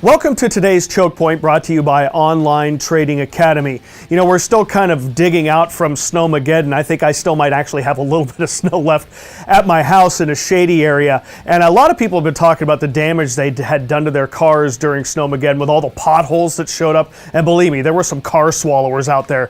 Welcome to today's Choke Point, brought to you by Online Trading Academy. You know, we're still kind of digging out from Snowmageddon. I think I still might actually have a little bit of snow left at my house in a shady area. And a lot of people have been talking about the damage they had done to their cars during Snowmageddon with all the potholes that showed up. And believe me, there were some car swallowers out there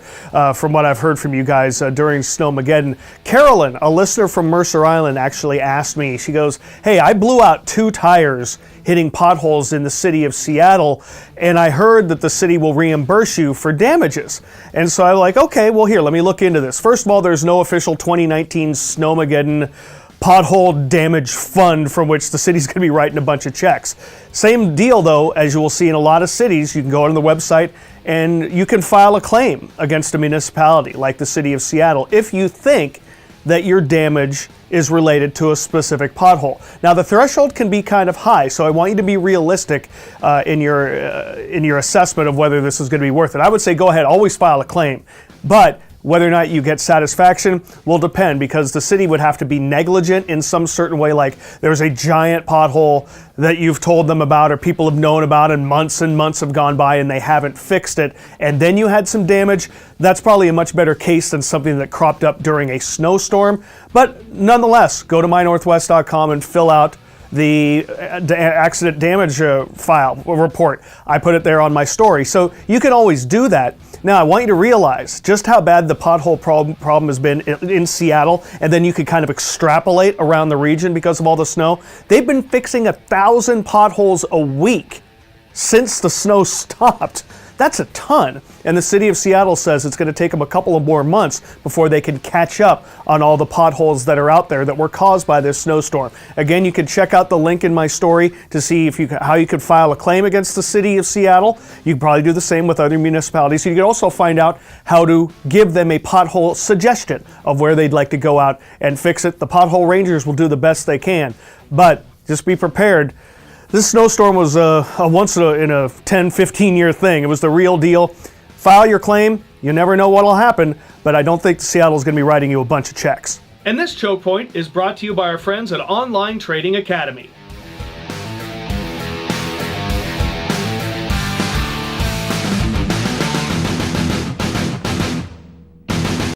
from what I've heard from you guys during Snowmageddon. Carolyn, a listener from Mercer Island, actually asked me, she goes, "Hey, I blew out 2 tires hitting potholes in the city of Seattle, and I heard that the city will reimburse you for damages." And so I'm like, okay, well here, let me look into this. First of all, there's no official 2019 Snowmageddon pothole damage fund from which the city's going to be writing a bunch of checks. Same deal though, as you will see in a lot of cities, you can go on the website and you can file a claim against a municipality like the city of Seattle if you think that your damage is related to a specific pothole. Now the threshold can be kind of high, so I want you to be realistic in your assessment of whether this is going to be worth it. I would say go ahead, always file a claim, but whether or not you get satisfaction will depend, because the city would have to be negligent in some certain way, like there's a giant pothole that you've told them about or people have known about and months have gone by and they haven't fixed it, and then you had some damage. That's probably a much better case than something that cropped up during a snowstorm. But nonetheless, go to mynorthwest.com and fill out the accident damage file report. I put it there on my story, so you can always do that. Now I want you to realize just how bad the pothole problem has been in Seattle, and then you could kind of extrapolate around the region because of all the snow. They've been fixing 1,000 potholes a week since the snow stopped. That's a ton. And the city of Seattle says it's going to take them a couple of more months before they can catch up on all the potholes that are out there that were caused by this snowstorm. Again, you can check out the link in my story to see how you could file a claim against the city of Seattle. You can probably do the same with other municipalities. You can also find out how to give them a pothole suggestion of where they'd like to go out and fix it. The pothole rangers will do the best they can, but just be prepared. This snowstorm was a once in a 10, 15 year thing. It was the real deal. File your claim. You never know what will happen, but I don't think Seattle's going to be writing you a bunch of checks. And this Choke Point is brought to you by our friends at Online Trading Academy.